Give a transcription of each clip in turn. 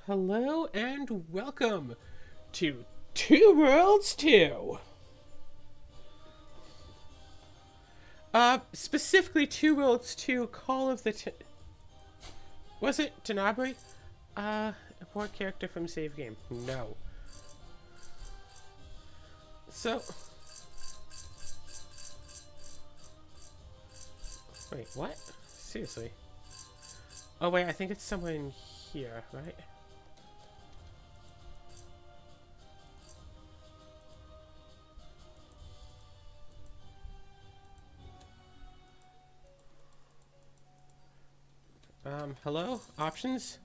Hello and welcome to Two Worlds 2. Specifically Two Worlds 2 Call of the Was it Tenebrae? Import character from save game. No. So... Wait, what? Seriously? Oh wait, I think it's somewhere in here, right? Hello? Options?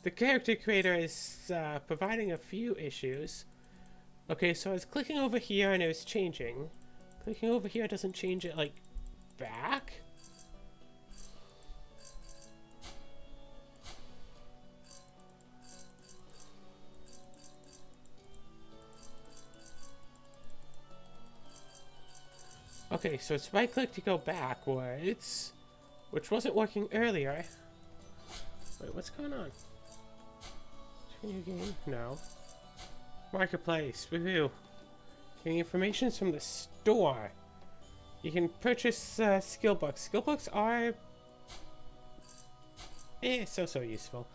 The character creator is providing a few issues. Okay, so I was clicking over here and it was changing. Clicking over here doesn't change it, like, back? Okay, so it's right click to go backwards, which wasn't working earlier. Wait, what's going on? New game? No. Marketplace. Review. Getting information from the store. You can purchase skill books. Skill books are so useful.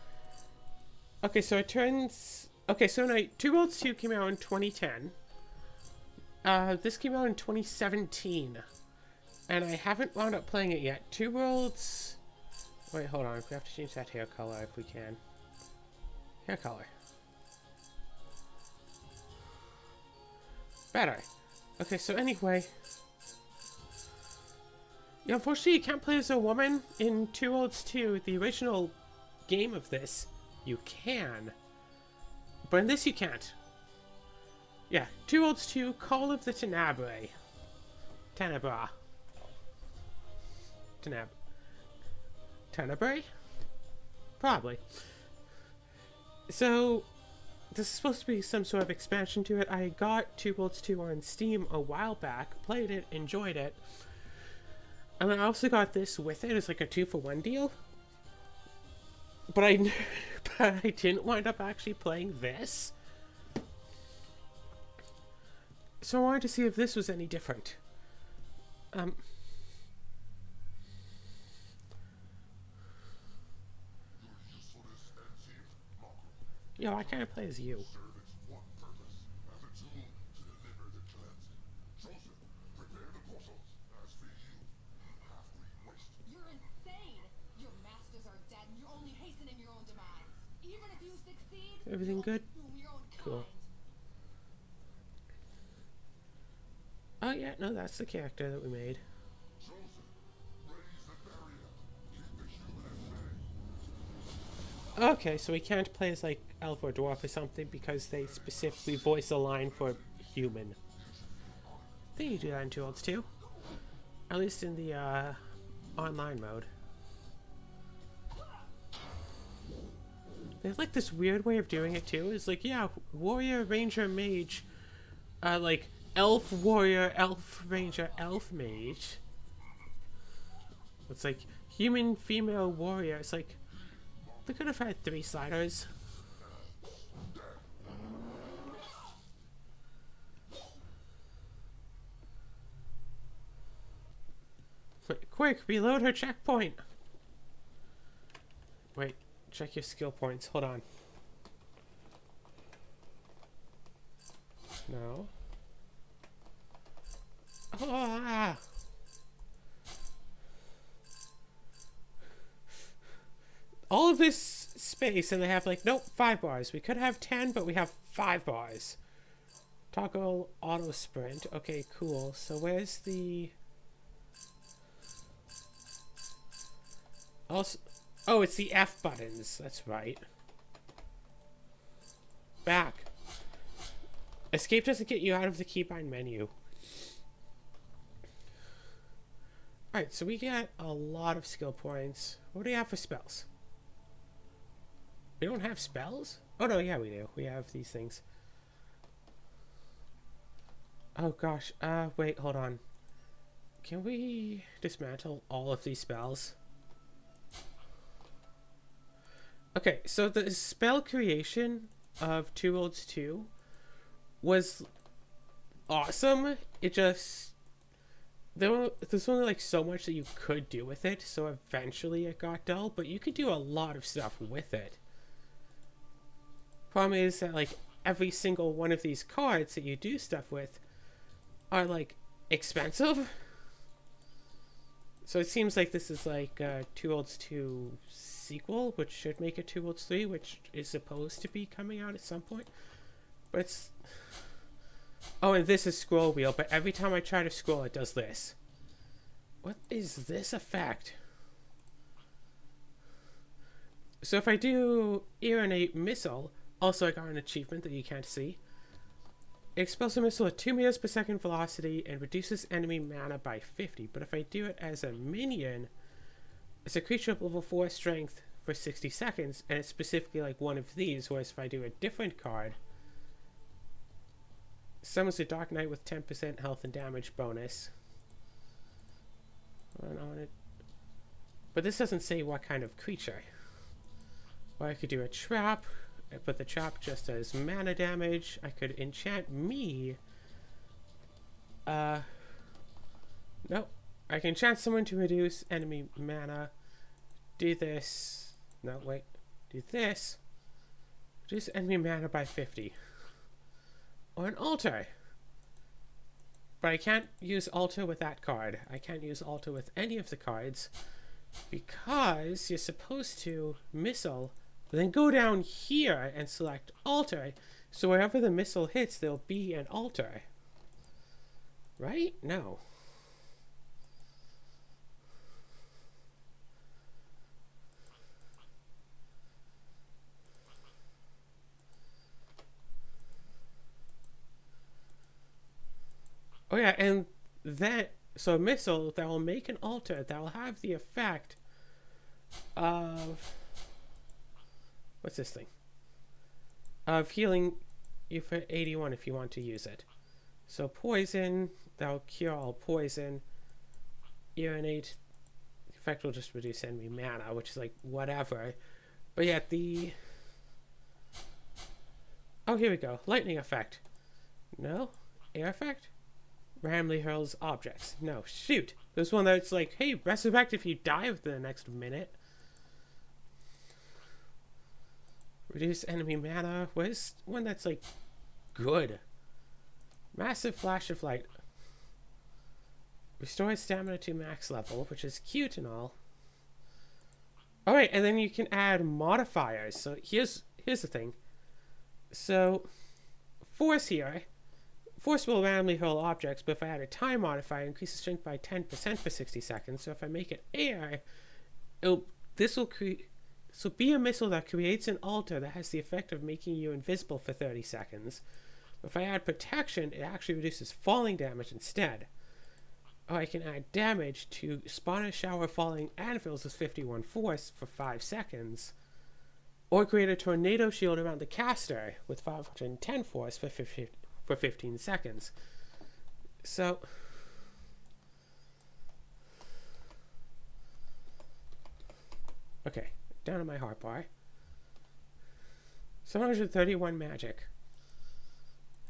Okay, so it turns. Okay, so no, Two Worlds 2 came out in 2010. This came out in 2017, and I haven't wound up playing it yet. Two Worlds... Wait, hold on. We have to change that hair color if we can. Hair color. Better. Okay, so anyway... Yeah, unfortunately, you can't play as a woman in Two Worlds 2, the original game of this. You can. But in this, you can't. Yeah, Two Worlds 2, Call of the Tenebrae. Tenebrae. Tenebrae? Probably. So, this is supposed to be some sort of expansion to it. I got Two Worlds 2 on Steam a while back, played it, enjoyed it. And then I also got this with it as like a 2-for-1 deal. But I didn't wind up actually playing this. So I wanted to see if this was any different. Yo, I kind of play as you. You're insane! Your masters are dead and you're only hastening your own demise. Even if you succeed, Everything good? your own Cool. Oh yeah, no, that's the character that we made. Okay, so we can't play as like elf or dwarf or something because they specifically voice a line for human. I think you do that in Two Worlds 2. At least in the online mode. They have like this weird way of doing it too. It's like, yeah, warrior, ranger, mage, like elf, warrior, elf, ranger, elf, mage. It's like human, female, warrior. It's like they could have had 3 sliders. Quick, reload her checkpoint. Wait, check your skill points. Hold on. No. Ah! All of this space, and they have like, nope, 5 bars. We could have 10, but we have 5 bars. Toggle auto sprint. Okay, cool. So where's the... Also, oh, it's the F buttons. That's right. Back. Escape doesn't get you out of the keybind menu. Alright, so we got a lot of skill points. What do we have for spells? We don't have spells? Oh no, yeah we do. We have these things. Oh gosh, wait, hold on. Can we dismantle all of these spells? Okay, so the spell creation of 2 Worlds 2 was awesome. It just... there's only like so much that you could do with it, so eventually it got dull, but you could do a lot of stuff with it. Problem is that like every single one of these cards that you do stuff with are like expensive. So it seems like this is like 2 Worlds 2 sequel, which should make it 2 Worlds 3, which is supposed to be coming out at some point. But it's... oh, and this is scroll wheel, but every time I try to scroll, it does this. What is this effect? So if I do Ironate Missile, also I got an achievement that you can't see. It expels a missile at 2 meters per second velocity and reduces enemy mana by 50. But if I do it as a minion, it's a creature of level 4 strength for 60 seconds, and it's specifically like one of these, whereas if I do a different card, summons a Dark Knight with 10% health and damage bonus. But this doesn't say what kind of creature. Or I could do a trap, but the trap just does mana damage. I could enchant me. No. I can enchant someone to reduce enemy mana. Do this. No, wait. Do this. Reduce enemy mana by 50. Or an altar. But I can't use altar with that card. I can't use altar with any of the cards because you're supposed to missile, but then go down here and select altar. So wherever the missile hits, there'll be an altar. Right? No. Oh yeah, and that, so a missile that will make an altar that will have the effect of, what's this thing? Of healing you for 81 if you want to use it. So poison, that'll cure all poison. Urinate, the effect will just reduce enemy mana, which is like whatever. But yeah, the, oh here we go, lightning effect. No, air effect? Randomly hurls objects. No, shoot. There's one that's like, hey, resurrect if you die within the next minute. Reduce enemy mana. Where's one that's like good? Massive flash of light. Restores stamina to max level, which is cute and all. Alright, and then you can add modifiers. So here's the thing. So force here. Force will randomly hurl objects, but if I add a time modifier, increase the strength by 10% for 60 seconds. So if I make it air, this will be a missile that creates an altar that has the effect of making you invisible for 30 seconds. But if I add protection, it actually reduces falling damage instead. Or I can add damage to spawn a shower of falling anvils with 51 force for 5 seconds. Or create a tornado shield around the caster with 510 force for 15 seconds. So okay, down on my heart bar. 731 magic.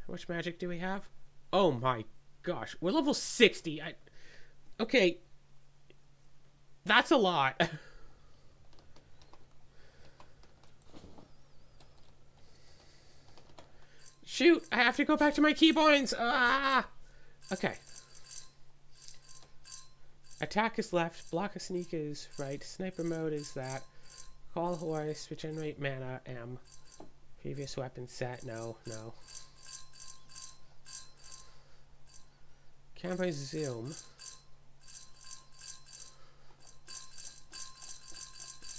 How much magic do we have? Oh my gosh, we're level 60. Okay, that's a lot. Shoot, I have to go back to my keybinds. Ah! Okay. Attack is left, block a sneak is right, sniper mode is that, call horse, regenerate mana, M. Previous weapon set, no. Camera zoom.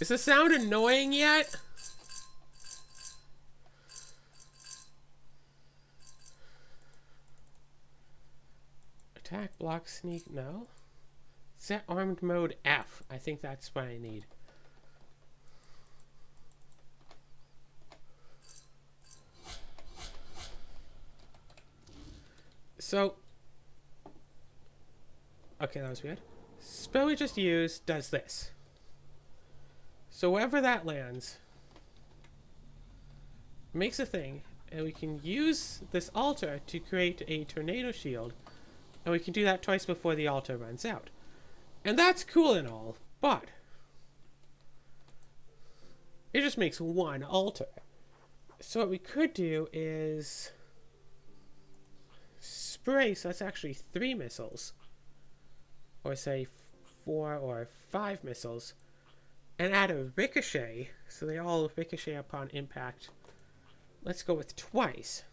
Is the sound annoying yet? Attack, block, sneak, no. Set armed mode F. I think that's what I need. So, okay, that was weird. Spell we just used does this. So wherever that lands, makes a thing, and we can use this altar to create a tornado shield, and we can do that twice before the altar runs out. And that's cool and all, but it just makes one altar. So what we could do is spray, so that's actually 3 missiles, or say 4 or 5 missiles, and add a ricochet, so they all ricochet upon impact. Let's go with twice.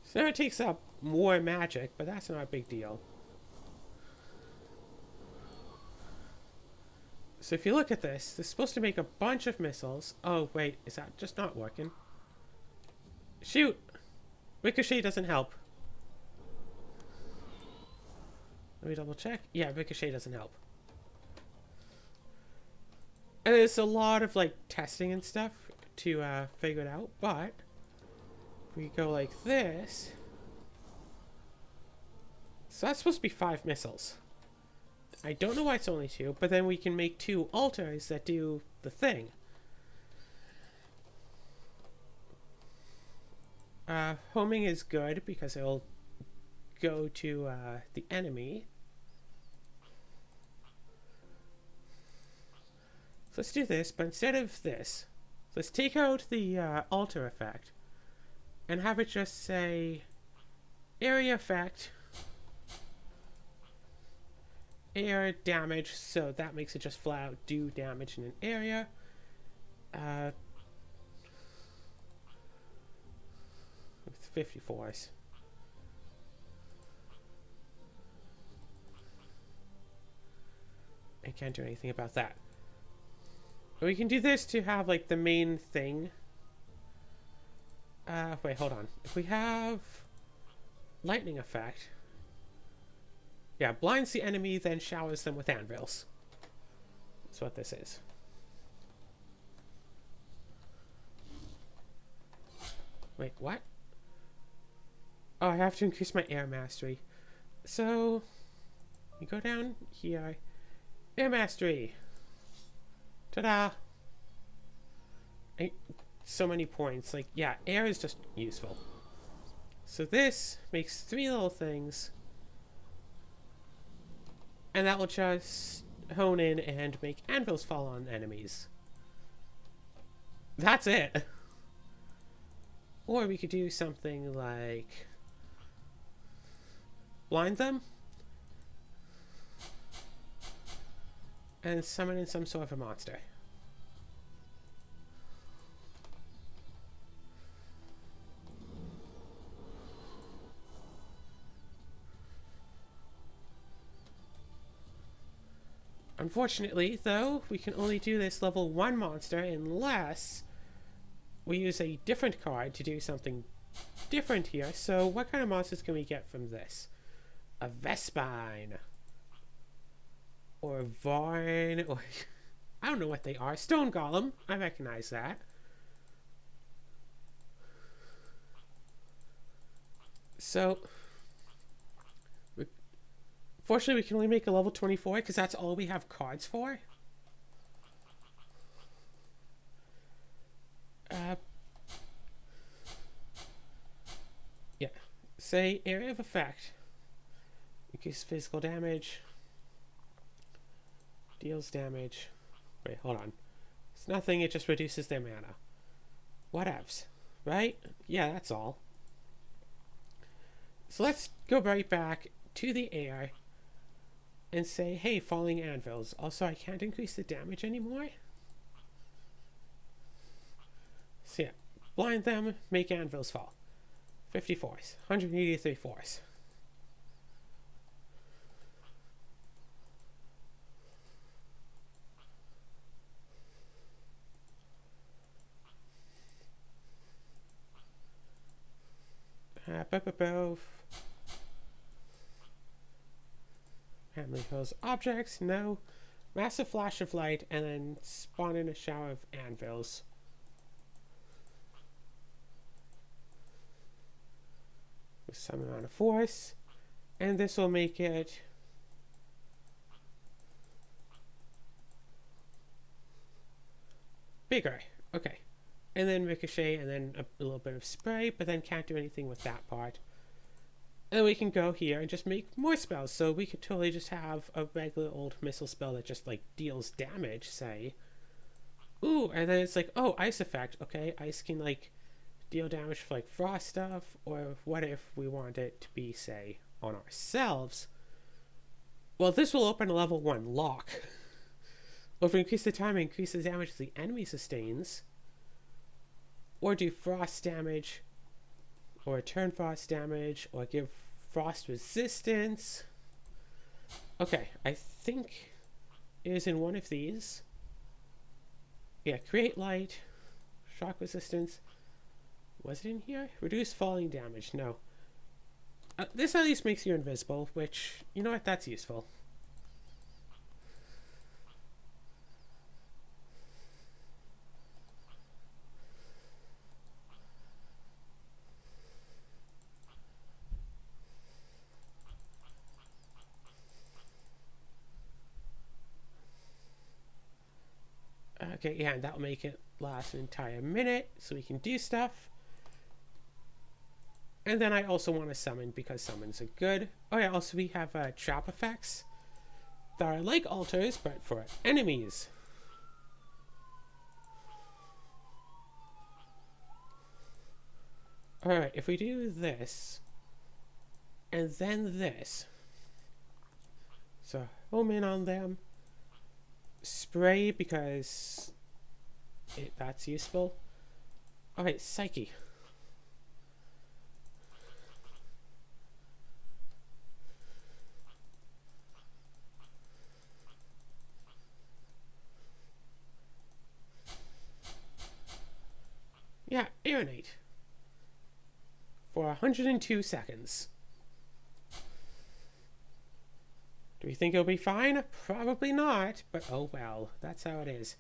So now it takes up more magic, but that's not a big deal. So if you look at this, this is supposed to make a bunch of missiles. Oh, wait, is that just not working? Shoot! Ricochet doesn't help. Let me double check. Yeah, ricochet doesn't help. And there's a lot of, like, testing and stuff to figure it out, but if we go like this, so that's supposed to be 5 missiles. I don't know why it's only 2, but then we can make 2 altars that do the thing. Homing is good because it'll go to the enemy. So let's do this, but instead of this, let's take out the altar effect and have it just say area effect, air damage, so that makes it just flat out do damage in an area. With 54s. I can't do anything about that. But we can do this to have like the main thing. Wait, hold on. If we have lightning effect, yeah, blinds the enemy, then showers them with anvils. That's what this is. Wait, what? Oh, I have to increase my air mastery. So, you go down here. Air mastery. Ta-da! So many points. Like, yeah, air is just useful. So this makes 3 little things. And that will just hone in and make anvils fall on enemies. That's it. Or we could do something like blind them and summon in some sort of a monster. Unfortunately, though, we can only do this level 1 monster unless we use a different card to do something different here. So what kind of monsters can we get from this? A Vespine. Or a Varn. Or I don't know what they are. Stone Golem. I recognize that. So, fortunately, we can only make a level 24 because that's all we have cards for. Yeah. Say area of effect. Increase physical damage. Deals damage. Wait, hold on. It's nothing, it just reduces their mana. Whatevs. Right? Yeah, that's all. So let's go right back to the air and say, hey, falling anvils. Also, I can't increase the damage anymore. So yeah, blind them, make anvils fall. 54s, 183 fours. Family Hills objects, no. Massive flash of light, and then spawn in a shower of anvils. With some amount of force. And this will make it bigger. Okay. And then ricochet, and then a little bit of spray, but then can't do anything with that part. And we can go here and just make more spells. So we could totally just have a regular old missile spell that just like deals damage, say. Ooh, and then it's like, oh, ice effect. Okay, ice can like deal damage for like frost stuff. Or what if we want it to be, say, on ourselves? Well, this will open a level 1 lock. Or if we increase the time, increase the damage the enemy sustains. Or do frost damage. Or turn frost damage, or give frost resistance. Okay, I think it is in one of these. Yeah, create light, shock resistance. Was it in here? Reduce falling damage. No. This at least makes you invisible, which, you know what, that's useful. Okay, yeah, and that'll make it last an entire minute, so we can do stuff. And then I also want to summon, because summons are good. Oh yeah, also we have trap effects that are like altars, but for enemies. Alright, if we do this, and then this. So, home in on them. Spray, because that's useful. Alright, Psyche. Yeah, Aeronate. For 102 seconds. Do we think it'll be fine? Probably not, but oh well, that's how it is.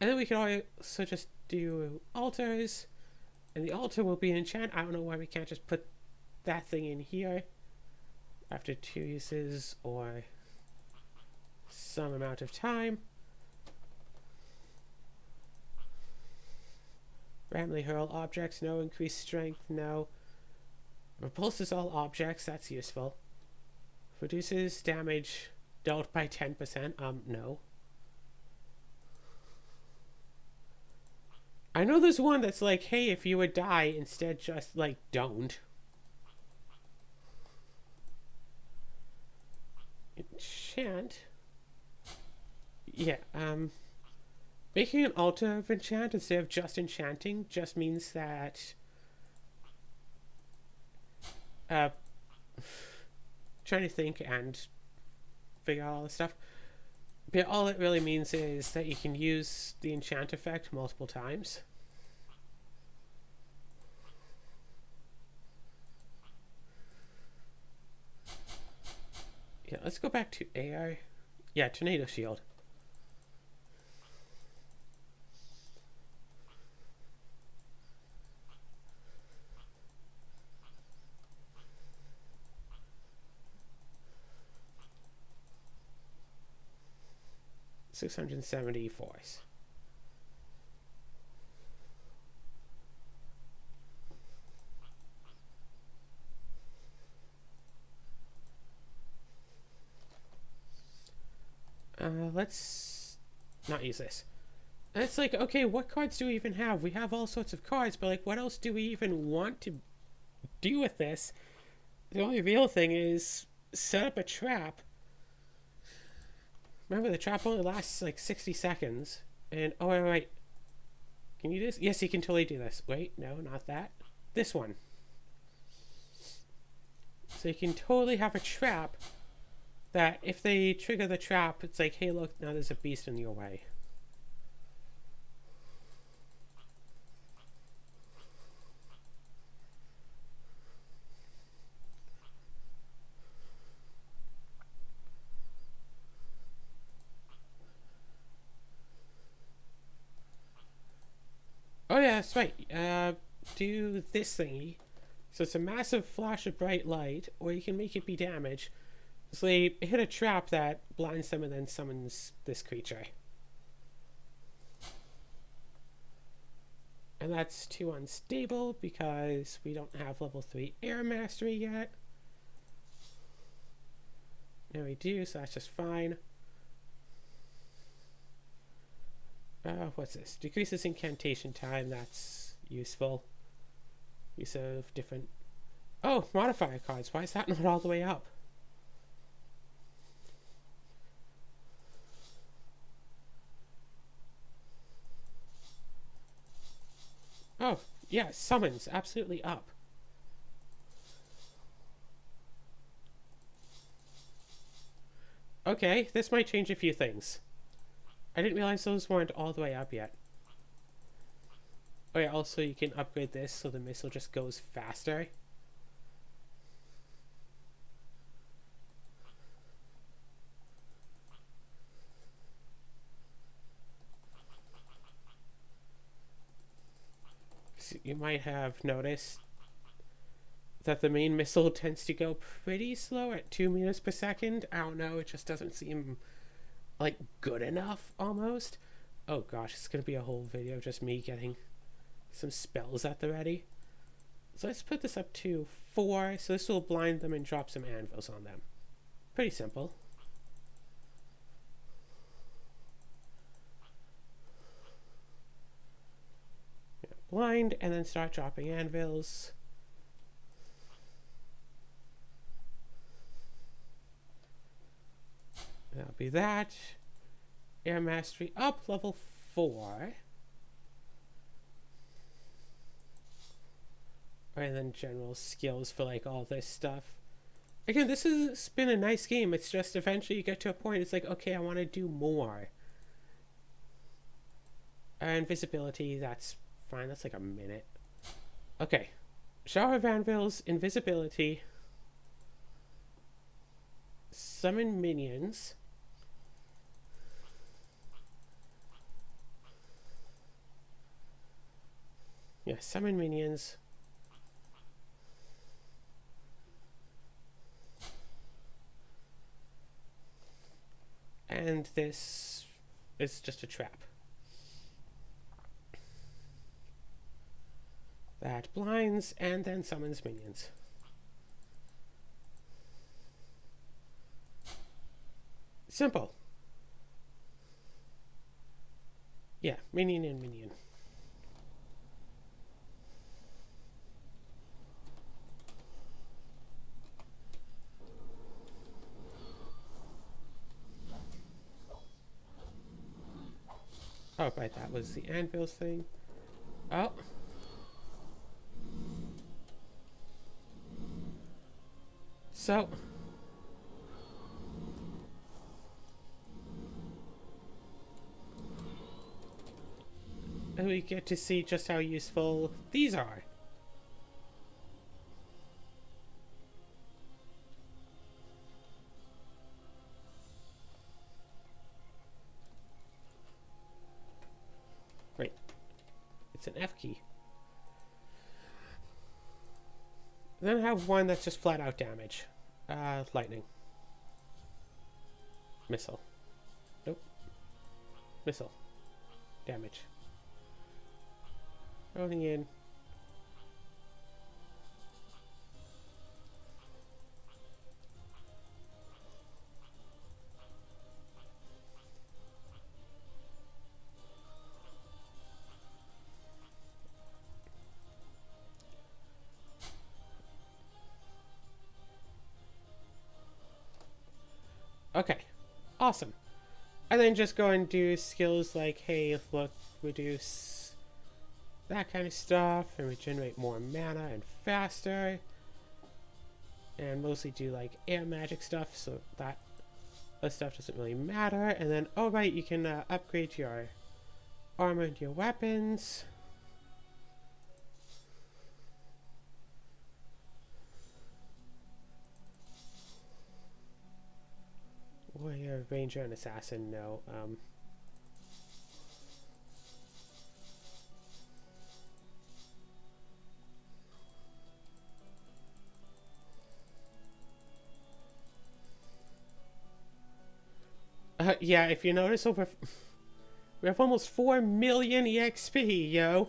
And then we can also just do altars, and the altar will be enchant. I don't know why we can't just put that thing in here after 2 uses or some amount of time. Randomly hurl objects, no. Increased strength, no. Repulses all objects, that's useful. Reduces damage dealt by 10%, no. I know there's one that's like, hey, if you would die, instead just, like, don't. Enchant? Yeah, making an altar of enchant instead of just enchanting just means that trying to think and figure out all this stuff. But all it really means is that you can use the enchant effect multiple times. Yeah, let's go back to AR. Yeah, Tornado Shield. $670 force. Let's not use this. And it's like, okay, what cards do we even have? We have all sorts of cards, but like, what else do we even want to do with this? The only real thing is set up a trap. Remember, the trap only lasts like 60 seconds. And, oh, wait. Can you do this? Yes, you can totally do this. Wait, no, not that. This one. So you can totally have a trap that if they trigger the trap, it's like, hey, look, now there's a beast in your way. Oh yeah, that's right. Do this thingy. So it's a massive flash of bright light, or you can make it be damage. So they hit a trap that blinds them and then summons this creature. And that's too unstable because we don't have level 3 air mastery yet. Now we do, so that's just fine. What's this? Decreases incantation time, that's useful. Use of different... Oh, modifier cards. Why is that not all the way up? Oh, yeah, summons, absolutely up. Okay, this might change a few things. I didn't realize those weren't all the way up yet. Oh yeah, also you can upgrade this so the missile just goes faster. So you might have noticed that the main missile tends to go pretty slow at 2 meters per second. I don't know, it just doesn't seem like good enough almost. Oh gosh, it's gonna be a whole video just me getting some spells at the ready. So let's put this up to 4, so this will blind them and drop some anvils on them. Pretty simple. Yeah, blind and then start dropping anvils. That'll be that. Air Mastery up, level 4. And then general skills for like all this stuff. Again, this has been a nice game. It's just eventually you get to a point, it's like, okay, I want to do more. Invisibility, that's fine. That's like a minute. Okay. Shower of Anvils, invisibility. Summon minions. Yeah, summon minions. And this is just a trap. That blinds and then summons minions. Simple. Yeah, minion and minion. Oh, right, that was the anvils thing. Oh. So. And we get to see just how useful these are. Right. It's an F key. Then I have one that's just flat out damage. Lightning. Missile. Nope. Missile. Damage. Rolling in. Okay, awesome. And then just go and do skills like, hey, look, reduce that kind of stuff, and regenerate more mana and faster. And mostly do like air magic stuff, so that stuff doesn't really matter. And then, oh right, you can upgrade your armor and your weapons. Warrior, ranger, and assassin, no. Yeah, if you notice, we have almost 4 million EXP, yo.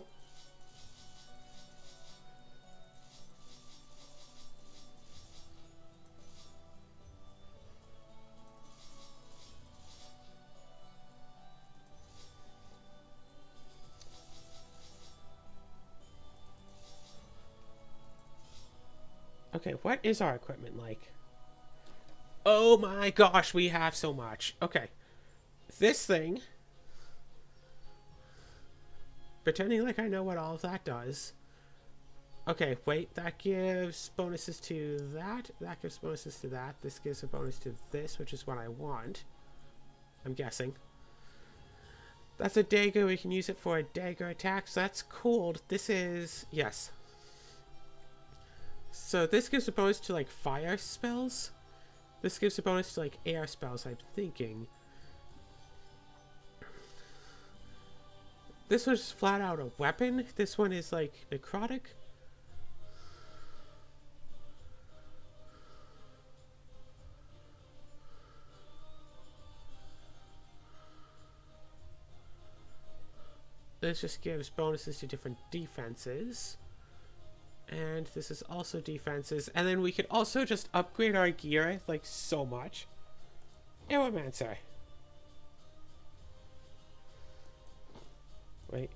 Okay, what is our equipment like? Oh my gosh, we have so much. Okay. This thing. Pretending like I know what all of that does. Okay, wait, that gives bonuses to that. That gives bonuses to that. This gives a bonus to this, which is what I want. I'm guessing. That's a dagger. We can use it for a dagger attack. So that's cool. This is... Yes. So this gives a bonus to, like, fire spells. This gives a bonus to, like, air spells, I'm thinking. This was flat out a weapon. This one is, like, necrotic. This just gives bonuses to different defenses. And this is also defenses. And then we could also just upgrade our gear, like, so much. Aeromancer. Wait.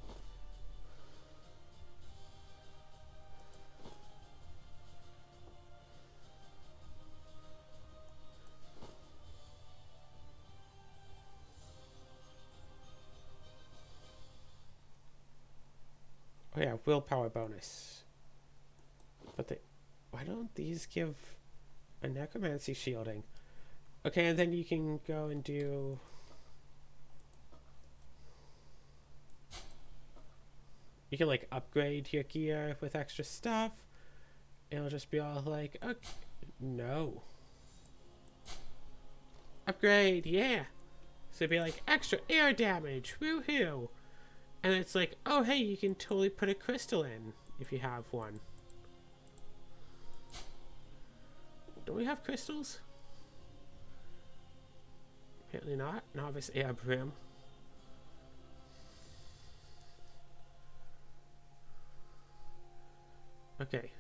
Oh yeah, willpower bonus. But they... Why don't these give a necromancy shielding? Okay, and then you can go and do... You can, like, upgrade your gear with extra stuff. It'll just be all like, okay, no. Upgrade, yeah. So it'd be like, extra air damage, woohoo. And it's like, oh hey, you can totally put a crystal in if you have one. Don't we have crystals? Apparently not. Novice air brim. Okay.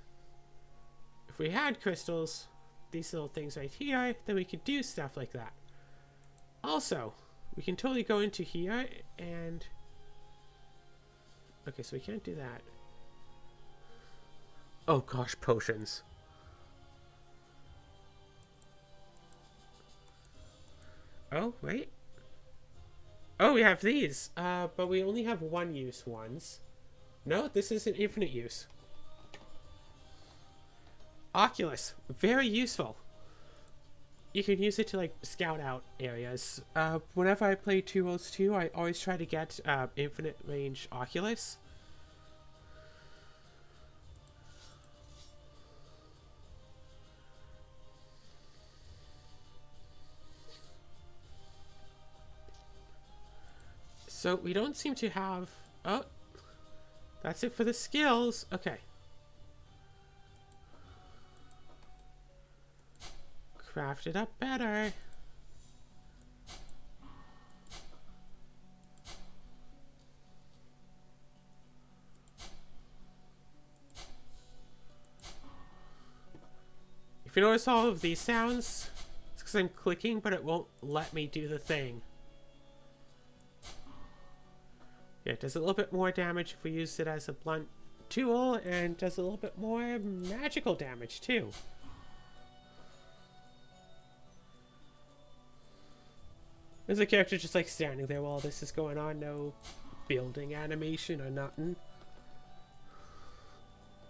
If we had crystals, these little things right here, then we could do stuff like that. Also, we can totally go into here and... Okay, so we can't do that. Oh gosh, potions. Oh, wait. Oh, we have these. But we only have one use ones. No, this is an infinite use. Oculus. Very useful. You can use it to, like, scout out areas. Whenever I play 2-2, I always try to get infinite range Oculus. So we don't seem to have... Oh, that's it for the skills. Okay. Craft it up better. If you notice all of these sounds, it's because I'm clicking, but it won't let me do the thing. Yeah, it does a little bit more damage if we use it as a blunt tool, and does a little bit more magical damage too. There's a character just like standing there while this is going on, no building animation or nothing.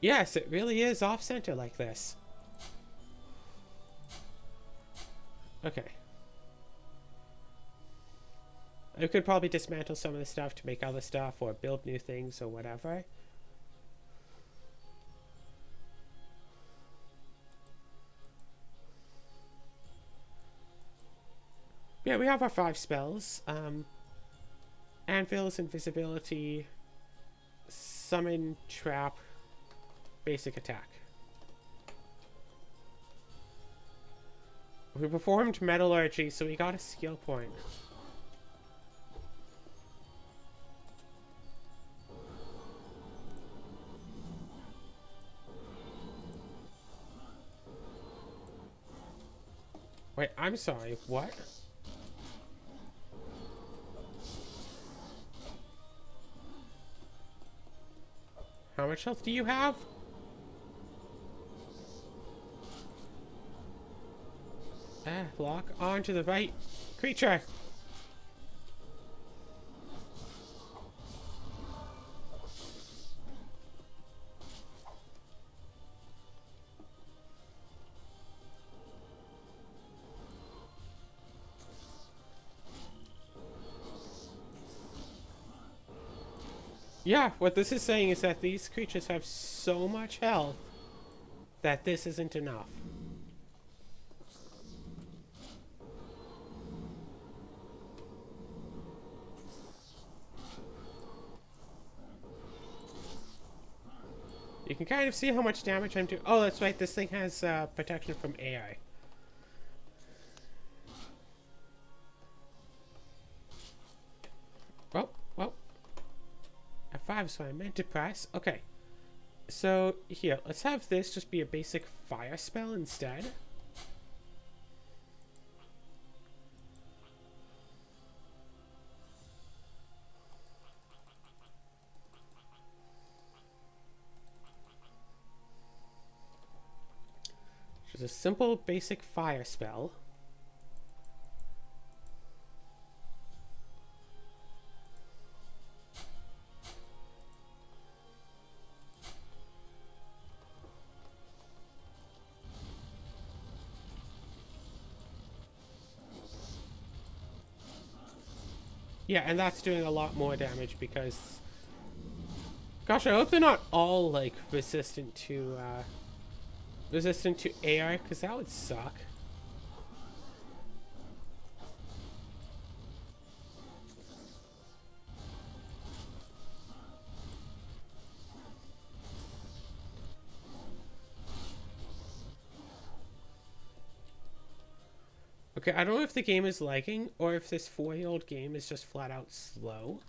Yes, it really is off-center like this. Okay. I could probably dismantle some of the stuff to make other stuff or build new things or whatever. Yeah, we have our 5 spells. Anvil's invisibility, summon, trap, basic attack. We performed metallurgy, so we got a skill point. Wait, I'm sorry, what? How much health do you have? Lock onto the right creature. Yeah, what this is saying is that these creatures have so much health that this isn't enough. You can kind of see how much damage I'm doing. Oh, that's right, this thing has protection from AI. Well. F5 is what I meant to press. Okay. So, here, let's have this just be a basic fire spell instead. Just a simple, basic fire spell. Yeah, and that's doing a lot more damage because... Gosh, I hope they're not all, like, resistant to AR, because that would suck. Okay, I don't know if the game is lagging or if this 4-year-old game is just flat out slow.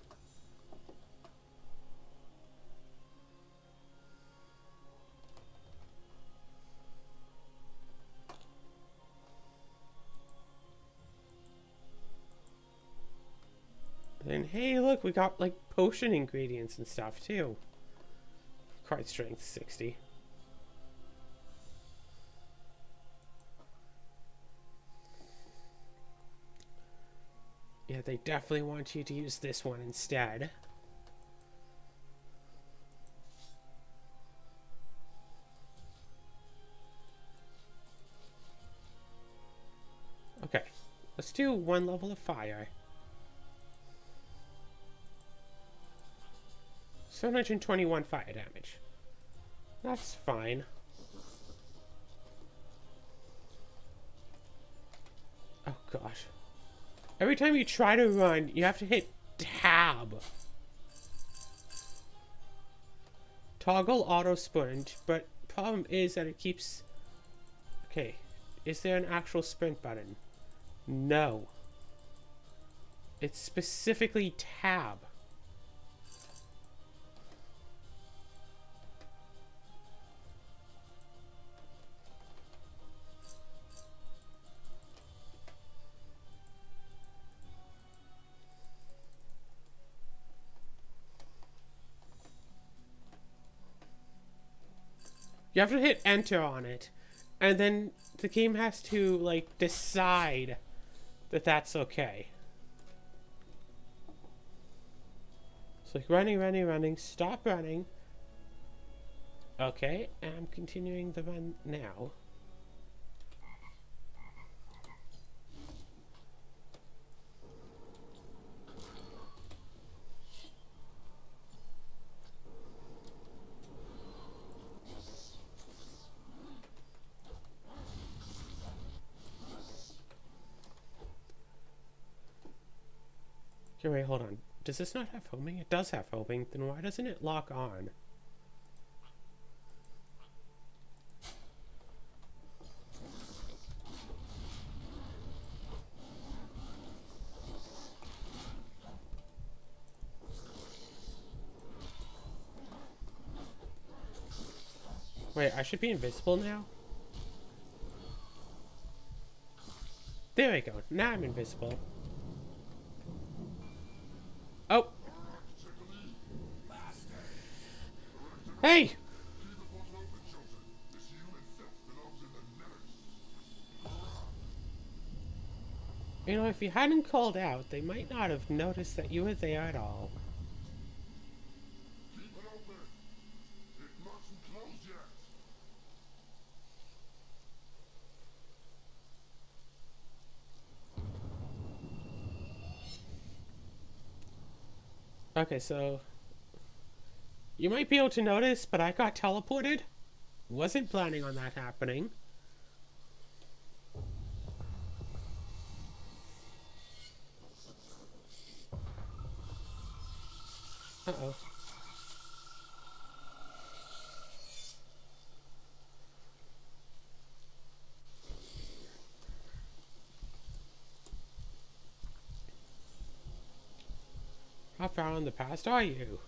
And hey, look, we got like potion ingredients and stuff too. Card strength 60. Yeah, they definitely want you to use this one instead. Okay, let's do 1 level of fire. 721 fire damage. That's fine. Oh gosh. Every time you try to run, you have to hit tab. Toggle auto sprint, but problem is that it keeps... Okay, is there an actual sprint button? No. It's specifically tab. You have to hit enter on it, and then the game has to, like, decide that that's okay. It's like running, stop running. Okay, and I'm continuing the run now. Okay, wait, hold on. Does this not have homing? It does have homing. Then why doesn't it lock on? Wait, I should be invisible now? There we go. Now I'm invisible. Oh! Hey! You know, if you hadn't called out, they might not have noticed that you were there at all. Keep it open. It mustn't close yet. Okay, so you might be able to notice, but I got teleported. Wasn't planning on that happening. Uh-oh. How far in the past are you?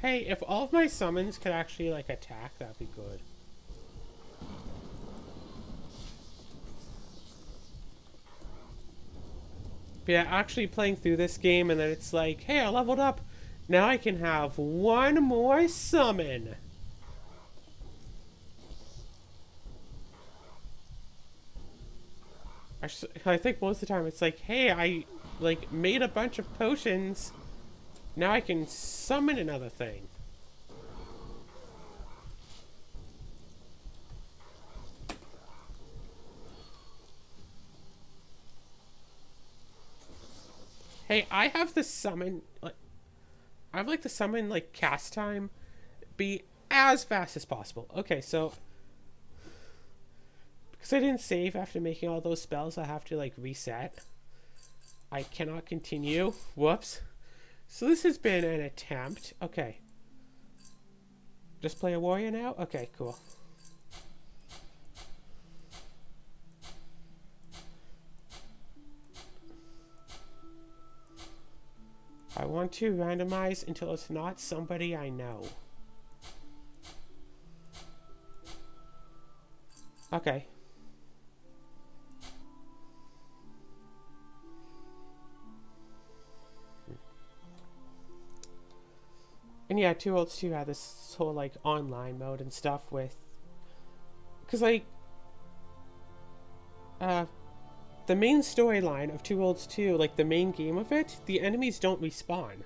Hey, if all of my summons could actually, like, attack, that'd be good. But yeah, actually playing through this game and then it's like, hey, I leveled up. Now I can have one more summon. I think most of the time it's like, hey, I, like, made a bunch of potions. Now I can summon another thing. Hey, I have the summon, like, I have like the summon, like, cast time be as fast as possible. Okay, so because I didn't save after making all those spells, I have to, like, reset. I cannot continue. Whoops. So this has been an attempt. Okay. Just play a warrior now? Okay, cool. I want to randomize until it's not somebody I know. Okay. And yeah, Two Worlds 2 had this whole, like, online mode and stuff with... Because, like... the main storyline of Two Worlds 2, like, the main game of it, the enemies don't respawn.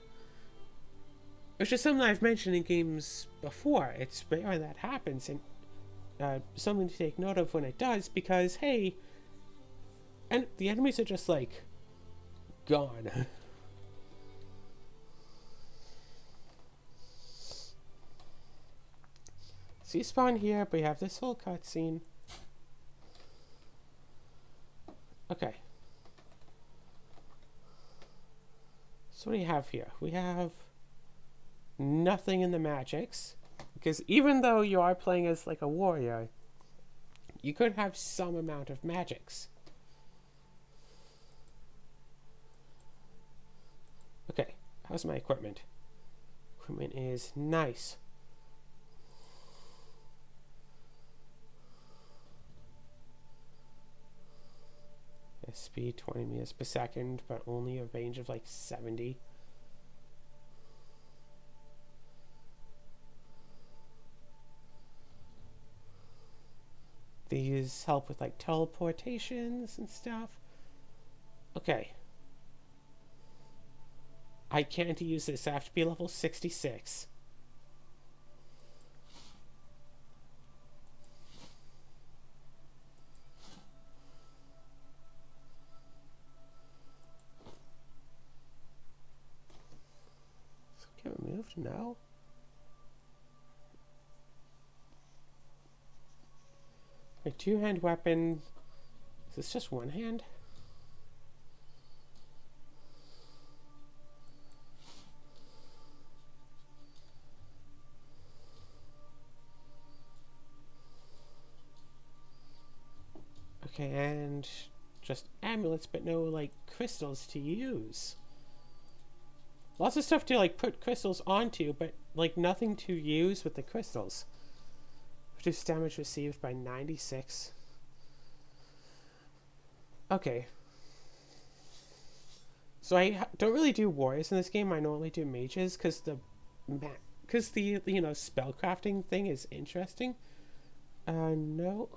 It's just something I've mentioned in games before. It's rare that happens, and something to take note of when it does, because, hey... And the enemies are just, like, gone. So you spawn here, but you have this whole cutscene. Okay. So what do you have here? We have nothing in the magics. Because even though you are playing as, like, a warrior, you could have some amount of magics. Okay, how's my equipment? Equipment is nice. Speed 20 meters per second, but only a range of like 70. These help with like teleportations and stuff. Okay. I can't use this. I have to be level 66. Get removed? No. A two-hand weapon. Is this just one hand? Okay, and just amulets, but no, like, crystals to use. Lots of stuff to like put crystals onto, but like nothing to use with the crystals. Reduce damage received by 96. Okay. So I don't really do warriors in this game. I normally do mages because the you know, spellcrafting thing is interesting. No.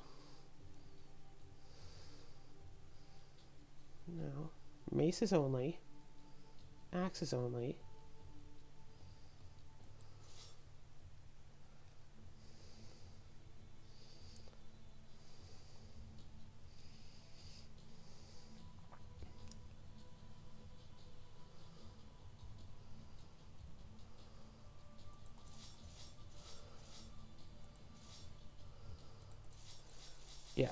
No. Maces only. Axes only. Yeah.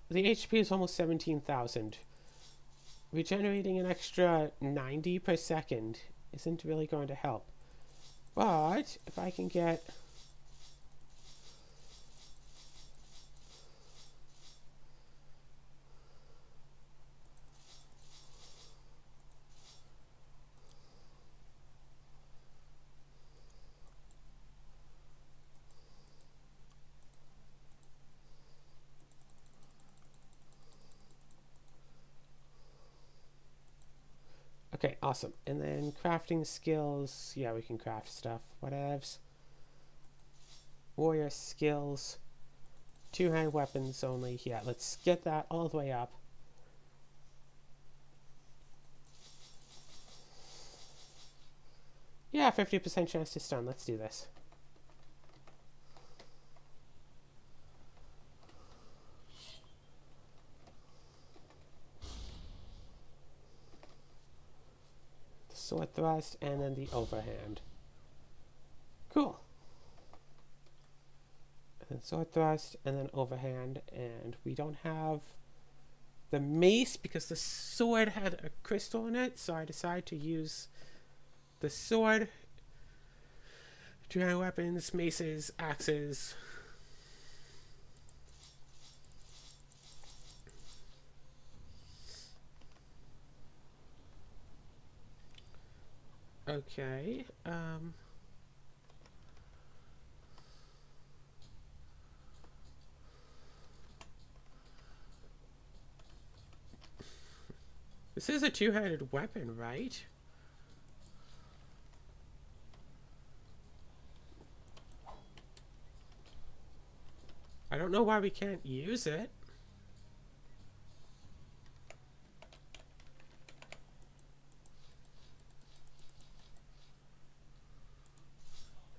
The HP is almost 17,000. Regenerating an extra 90 per second isn't really going to help. But if I can get... Okay, awesome. And then crafting skills. Yeah, we can craft stuff. Whatevs. Warrior skills. Two-hand weapons only. Yeah, let's get that all the way up. Yeah, 50% chance to stun. Let's do this. Sword thrust, and then the overhand. Cool. And then sword thrust, and then overhand, and we don't have the mace because the sword had a crystal in it, so I decided to use the sword. Two-hand weapons, maces, axes. Okay, this is a two-handed weapon, right? I don't know why we can't use it.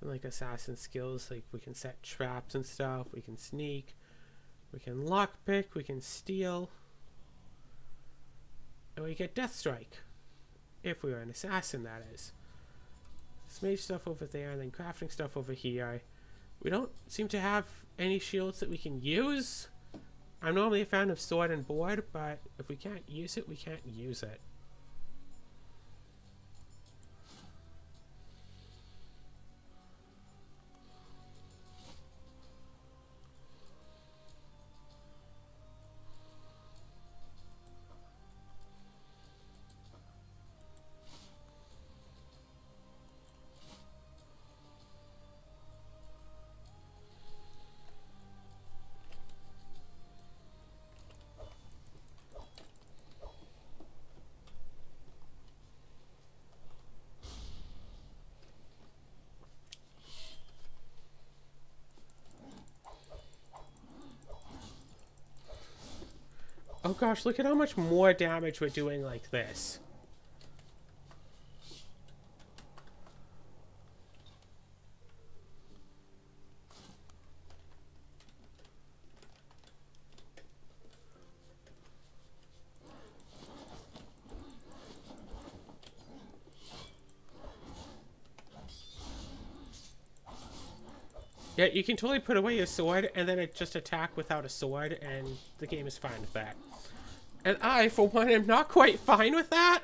Like assassin skills, like we can set traps and stuff, we can sneak, we can lockpick, we can steal, and we get death strike if we are an assassin, that is. Mage stuff over there, and then crafting stuff over here. We don't seem to have any shields that we can use. I'm normally a fan of sword and board, but if we can't use it, we can't use it. Oh gosh, look at how much more damage we're doing like this. Yeah, you can totally put away your sword and then just attack without a sword, and the game is fine with that. And I, for one, am not quite fine with that.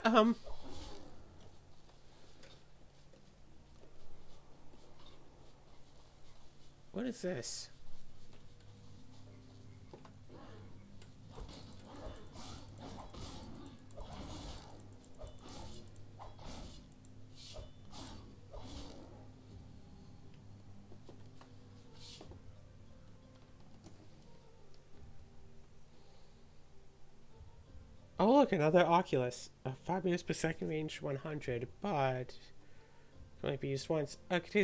What is this? look, another Oculus. 5 meters per second, range 100, but can only be used once. But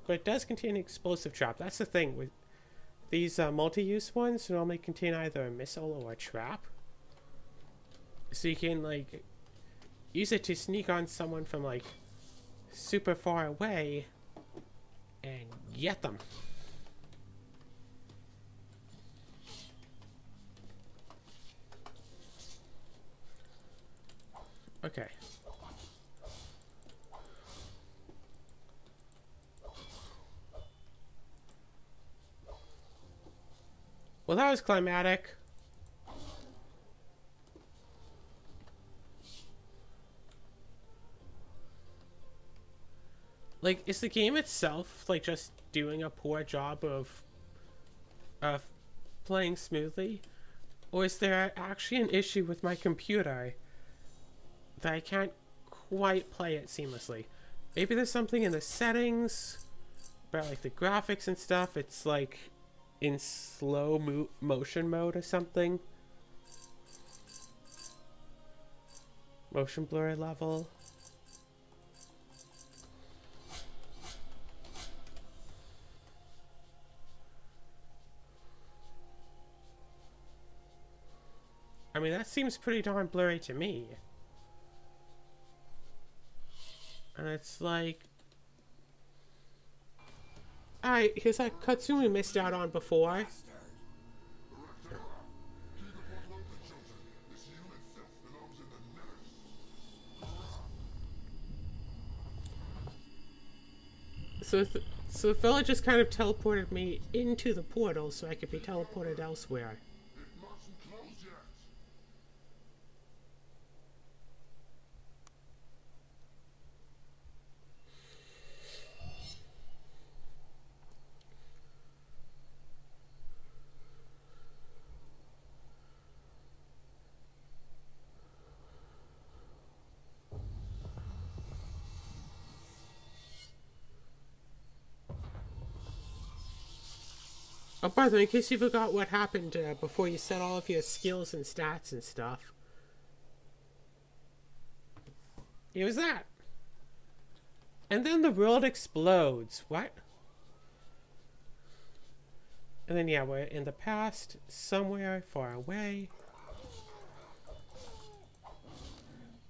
it does contain an explosive trap. That's the thing with these multi-use ones. Normally contain either a missile or a trap, so you can like use it to sneak on someone from like super far away and get them. Okay. Well, that was climatic. Like, is the game itself, like, just doing a poor job of playing smoothly? Or is there actually an issue with my computer that I can't quite play it seamlessly? Maybe there's something in the settings about, like, the graphics and stuff. It's, like, in slow motion mode or something. Motion blur level. I mean, that seems pretty darn blurry to me. And it's like... Alright, here's that cutscene we missed out on before. So the fella just kind of teleported me into the portal so I could be teleported elsewhere. Oh, by the way, in case you forgot what happened before you set all of your skills and stats and stuff. It was that. And then the world explodes. What? And then, yeah, we're in the past, somewhere far away.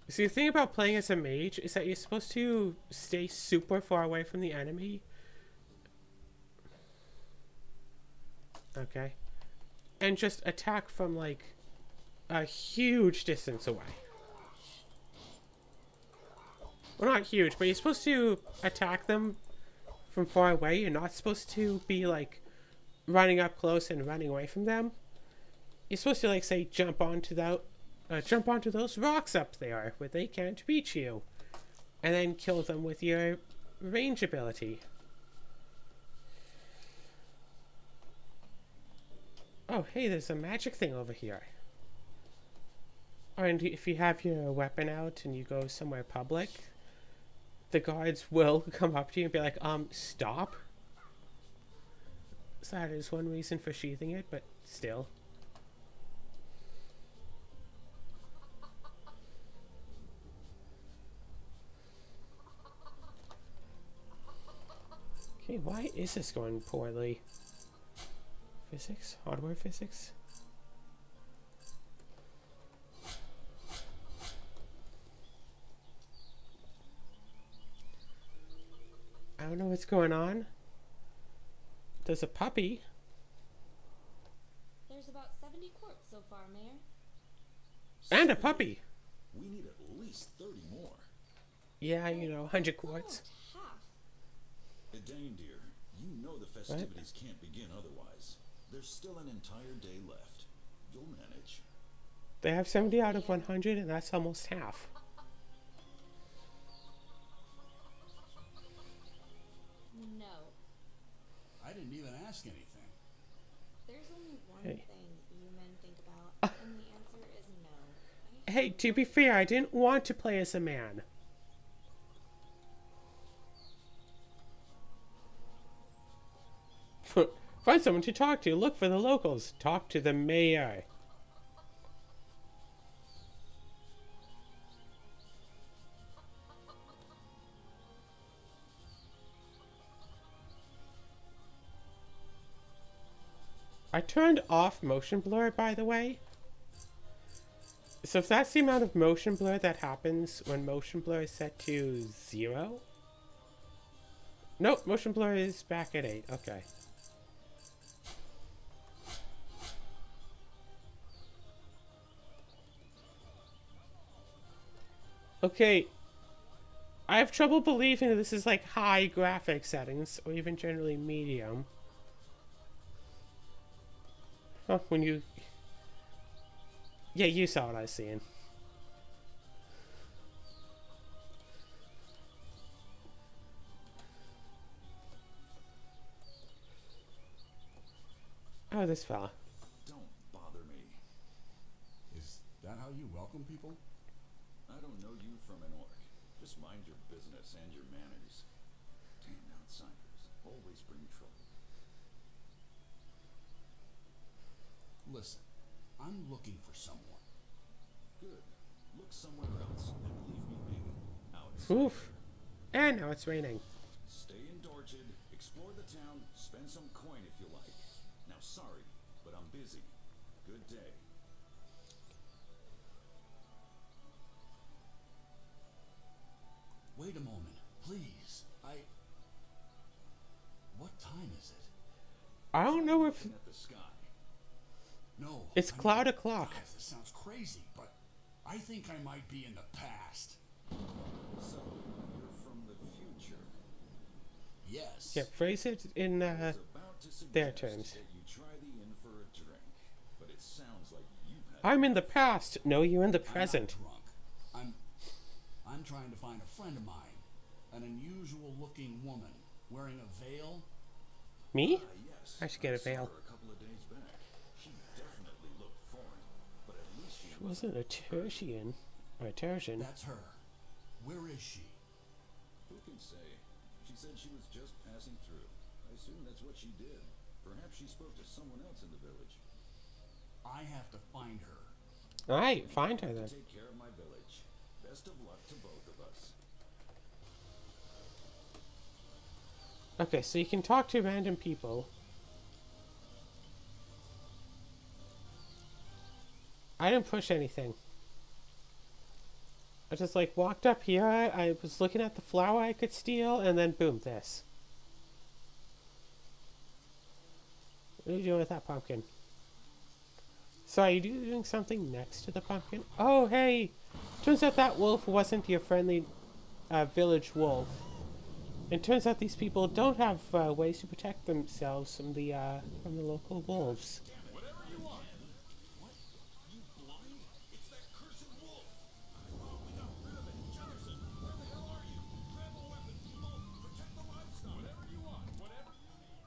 See, the thing about playing as a mage is that you're supposed to stay super far away from the enemy. Okay. And just attack from, like, a huge distance away. Well, not huge, but you're supposed to attack them from far away. You're not supposed to be, like, running up close and running away from them. You're supposed to, like, say, jump onto those rocks up there where they can't reach you. And then kill them with your range ability. Oh, hey, there's a magic thing over here. Oh, and if you have your weapon out and you go somewhere public, the guards will come up to you and be like, stop. So that is one reason for sheathing it, but still. Okay, why is this going poorly? Physics? Hardware physics? I don't know what's going on. There's a puppy. There's about 70 quartz so far, Mayor. And a puppy. We need at least 30 more. Yeah, you know, 100 quartz. Half. Dane, dear, you know the festivities can't begin otherwise. There's still an entire day left. You'll manage. They have 70 out of 100, and that's almost half. No. I didn't even ask anything. There's only one Hey. thing you men think about, and the answer is no. Hey, to be fair, I didn't want to play as a man. Find someone to talk to. Look for the locals. Talk to the mayor. I turned off motion blur, by the way. So if that's the amount of motion blur that happens when motion blur is set to 0. Nope, motion blur is back at 8. Okay. Okay. I have trouble believing that this is like high graphic settings, or even generally medium. Oh, when you... Yeah, you saw what I was seeing. Oh, this fella. Don't bother me. Is that how you welcome people? I don't know you from an orc. Just mind your business and your manners. Damn outsiders. Always bring trouble. Listen, I'm looking for someone. Good. Look somewhere else and leave me be. Oof. And now it's raining. Stay in Dorchid, explore the town, spend some coin if you like. Now sorry, but I'm busy. Good day. Wait a moment, please. What time is it? I don't know if... Looking at the sky. No. It's I cloud mean, o'clock. God, this sounds crazy, but I think I might be in the past. So, you're from the future. Yes. Yeah, phrase it in I was about to their suggest terms. that you try the inn for a drink, but it sounds like you've had I'm in the past. No, you're in the I'm not present. drunk. I'm trying to find a friend of mine, an unusual-looking woman wearing a veil. Me? yes. I should get a saw veil. her a couple of days back. She definitely looked foreign, but at least she She wasn't a Tertian. Or a Tertian. That's her. Where is she? Who can say? She said she was just passing through. I assume that's what she did. Perhaps she spoke to someone else in the village. I have to find her. Alright, find her then. Take care of my village. Best of luck to both of us. Okay, so you can talk to random people. I didn't push anything. I just like walked up here, I was looking at the flower I could steal, and then boom, this. What are you doing with that pumpkin? So are you doing something next to the pumpkin? Oh, hey! Turns out that wolf wasn't your friendly village wolf. It turns out these people don't have ways to protect themselves from the local wolves. Whatever you want. What? You blind? It's that cursed wolf. I thought we got rid of it. Jefferson, where the hell are you? Grab a weapon, people. Protect the livestock. Whatever you want. Whatever you need.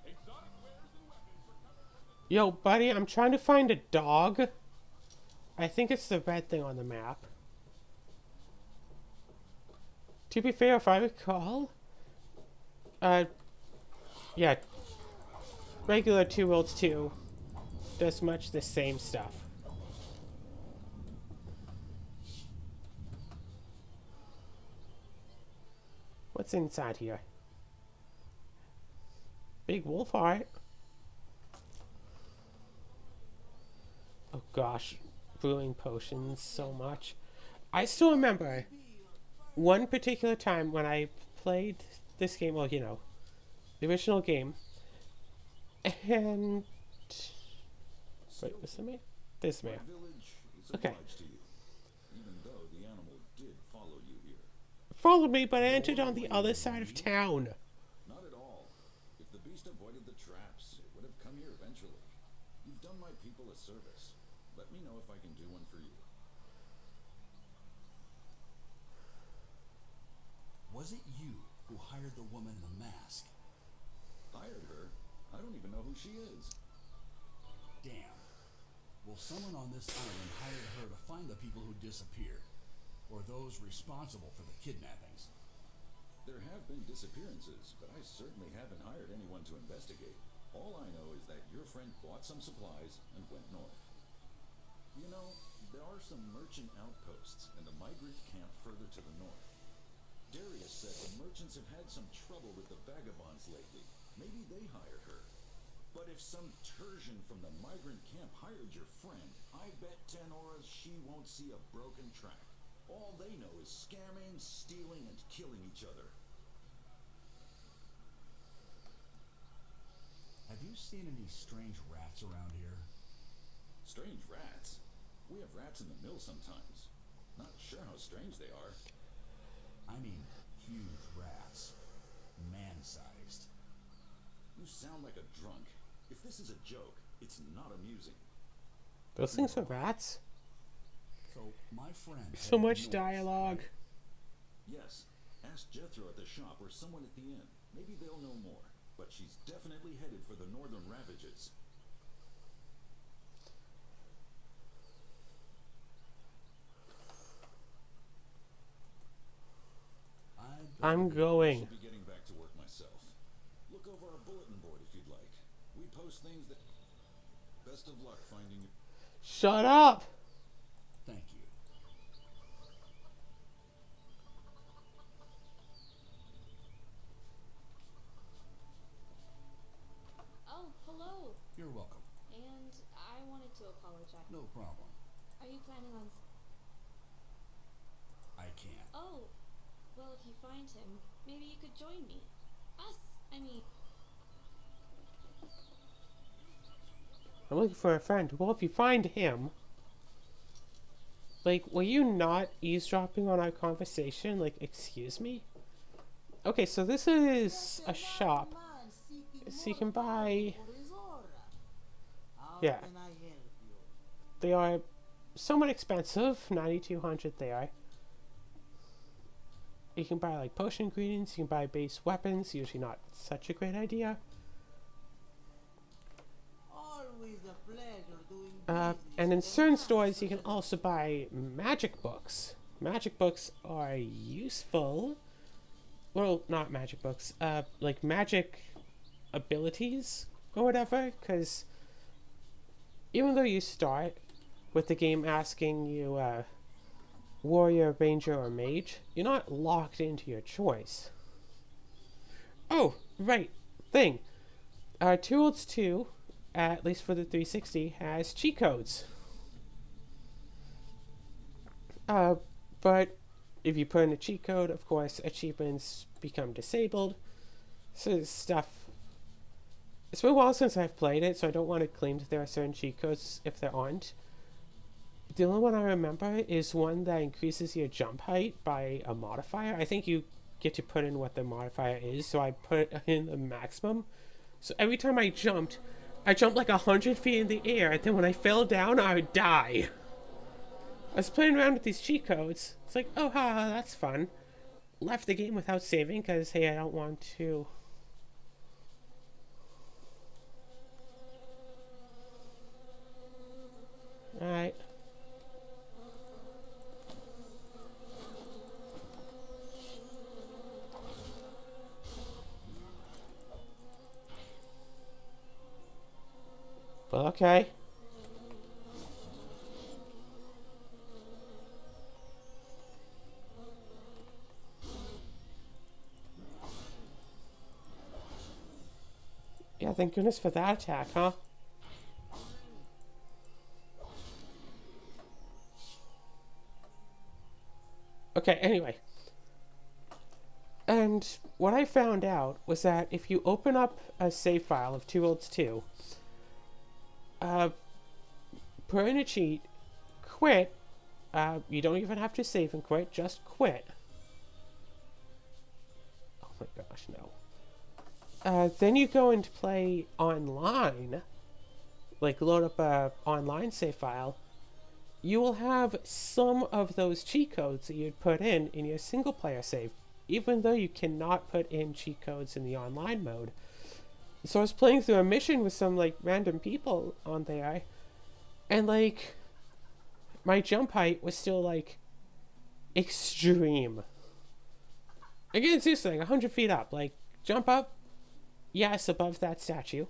Exotic wares and weapons for coming. Yo, buddy, I'm trying to find a dog. I think it's the red thing on the map. To be fair, if I recall, yeah, regular 2 Worlds 2 does much the same stuff. What's inside here? Big wolf heart. Oh gosh, brewing potions so much. I still remember one particular time when I played this game, well, you know, the original game, and... Wait, was it me? This man. My village is Okay. obliged to you, even though the animal did follow you here. Followed me, but I entered on the other side of town. Not at all. If the beast avoided the traps, it would have come here eventually. You've done my people a service. Let me know if I can do one for you. Was it you who hired the woman in the mask? Hired her? I don't even know who she is. Damn. Well, someone on this island hired her to find the people who disappeared, or those responsible for the kidnappings. There have been disappearances, but I certainly haven't hired anyone to investigate. All I know is that your friend bought some supplies and went north. You know, there are some merchant outposts and a migrant camp further to the north. Darius said the merchants have had some trouble with the vagabonds lately. Maybe they hired her. But if some Tertian from the migrant camp hired your friend, I bet 10 auras she won't see a broken track. All they know is scamming, stealing, and killing each other. Have you seen any strange rats around here? Strange rats? We have rats in the mill sometimes. Not sure how strange they are. I mean, huge rats. Man-sized. You sound like a drunk. If this is a joke, it's not amusing. Those things are rats? So, my friend... So headed much north, dialogue. right? Yes, ask Jethro at the shop or someone at the inn. Maybe they'll know more. But she's definitely headed for the northern ravages. I'm I going. should be getting back to work myself. Look over our bulletin board if you'd like. We post things that... Best of luck finding... Shut up! Thank you. Oh, hello. You're welcome. And I wanted to apologize. No problem. Are you planning on... I can't. Oh, well, if you find him, maybe you could join me. Us, I mean... I'm looking for a friend. Well, if you find him... Like, were you not eavesdropping on our conversation? Like, excuse me? Okay, so this is a shop. So you can buy... Yeah. They are somewhat expensive. 9,200 they are. You can buy, like, potion ingredients. You can buy base weapons. Usually not such a great idea. And in certain stores, you can also buy magic books. Magic books are useful. Well, not magic books. Like magic abilities or whatever. Because even though you start with the game asking you warrior, ranger, or mage, you're not locked into your choice. Oh, right. Thing. Two Worlds 2, at least for the 360, has cheat codes. But if you put in a cheat code, of course, achievements become disabled. So stuff... It's been a while since I've played it, so I don't want to claim that there are certain cheat codes if there aren't. The only one I remember is one that increases your jump height by a modifier. I think you get to put in what the modifier is, so I put in the maximum. So every time I jumped like 100 feet in the air, and then when I fell down, I would die. I was playing around with these cheat codes. It's like, oh, ha, that's fun. Left the game without saving, because, hey, I don't want to... Alright. Well, okay. Yeah, thank goodness for that attack, huh? Okay, anyway. And what I found out was that if you open up a save file of Two Worlds 2, put in a cheat, quit, you don't even have to save and quit, just quit. Oh my gosh, no. Then you go and play online, like load up a online save file, you will have some of those cheat codes that you'd put in your single player save, even though you cannot put in cheat codes in the online mode. So I was playing through a mission with some like random people on there, and like my jump height was still like extreme. Again, seriously, like 100 feet up, like jump up, yes, above that statue,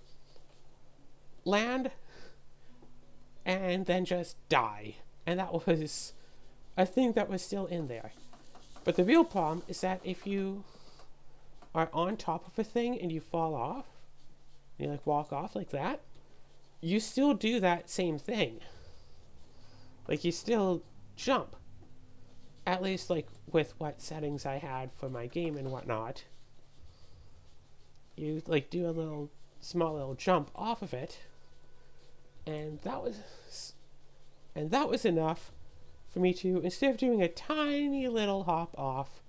land, and then just die. And that was a thing that was still in there. But the real problem is that if you are on top of a thing and you fall off, you like walk off like that, you still do that same thing. Like you still jump. At least like with what settings I had for my game and whatnot. You like do a small little jump off of it. And that was enough for me to, instead of doing a tiny little hop off,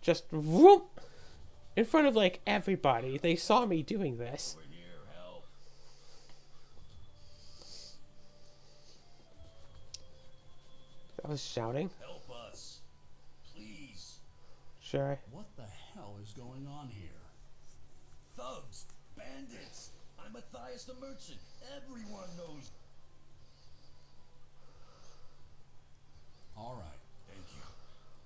just whoop in front of like everybody. They saw me doing this. We're here, help. I was shouting. Help us. Please. Sure. What the hell is going on here? Thugs. Bandits. I'm Matthias the Merchant. Everyone knows. All right, Thank you.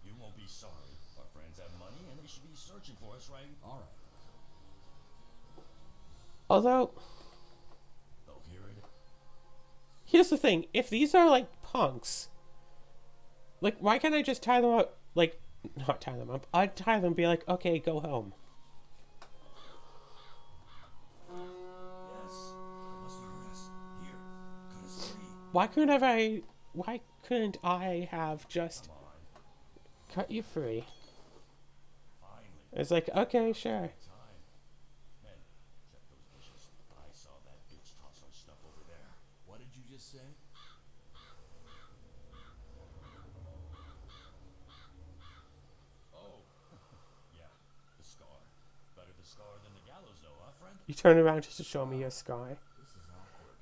You won't be sorry. Our friends have money and they should be searching for us, right? all right. Although, They'll hear it. here's the thing. If these are like punks, like why can't I just tie them up? Like, not tie them up. I'd tie them and be like, okay, go home. Yes. They must have heard us. Here. Cut us free. Why couldn't I have just Come on. cut you free? Finally. It's like, okay, sure. Time. Men, check those bushes. I saw that bitch toss our stuff over there. What did you just say? Oh. Yeah. The scar. Better the scar than the gallows, though, huh, friend? You turn around just to show me your sky. This is awkward.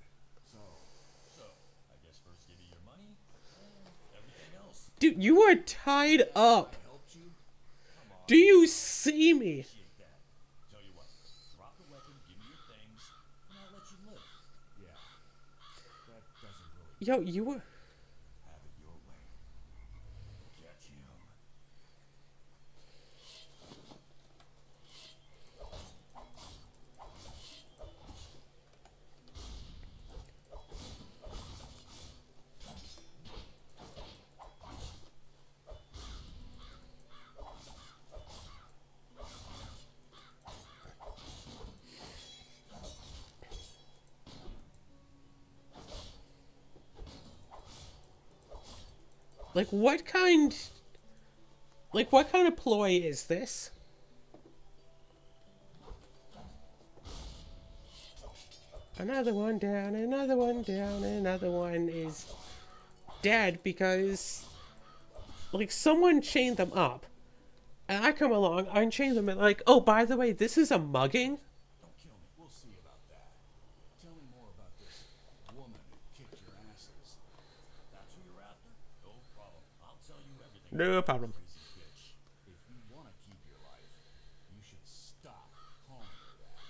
So, I guess first give you your money, and everything else. Dude, you are tied up. I helped you? Do you see me? Appreciate that. Tell you what, drop the weapon, give me your things, and I'll let you live. Yeah. That doesn't really... Yo, you were... Have it your way. Get him. Like, what kind of ploy is this? Another one down, another one down, another one is dead because, like, someone chained them up. And I come along, unchain them, and like, oh, by the way, this is a mugging? Don't kill me. We'll see about that. Tell me more about this woman who kicked your asses. That's who you're after? No problem. I'll tell you everything. No problem. Crazy bitch. If you want to keep your life, you should stop calling her that.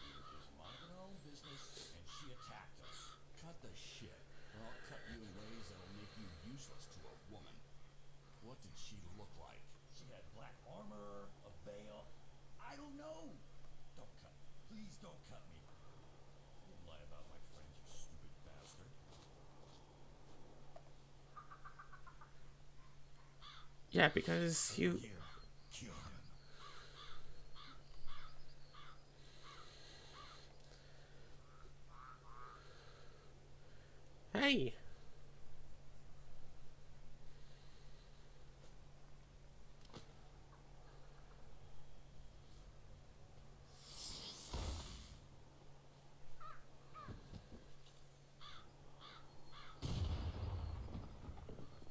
We were just minding our own business, and she attacked us. Cut the shit, or I'll cut you in ways that'll make you useless to a woman. What did she look like? She had black armor, a veil. I don't know. Don't cut me. Please don't cut me. Don't lie about my friend, you stupid bastard. Yeah, because you... Here, kill him. Hey!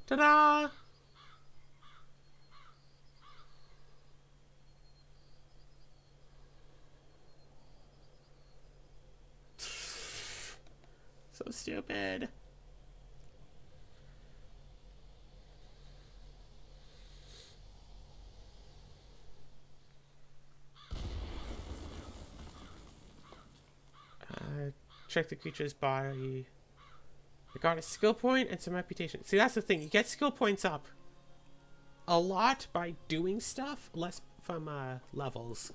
Ta-da! So stupid. Check the creature's body. I got a skill point and some reputation. See, that's the thing. You get skill points up a lot by doing stuff, less from levels.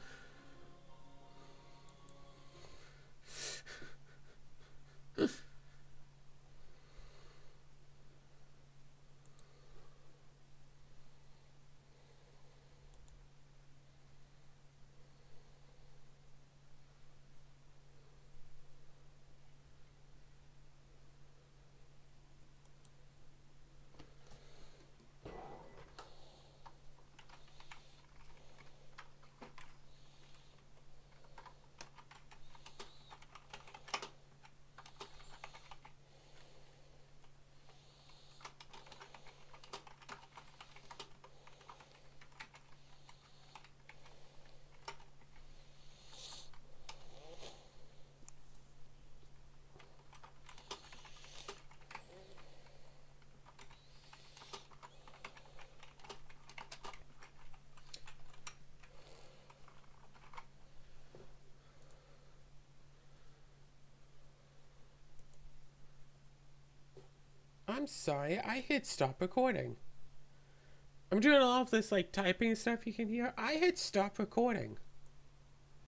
I'm sorry, I hit stop recording. I'm doing all of this, like, typing stuff you can hear. I hit stop recording.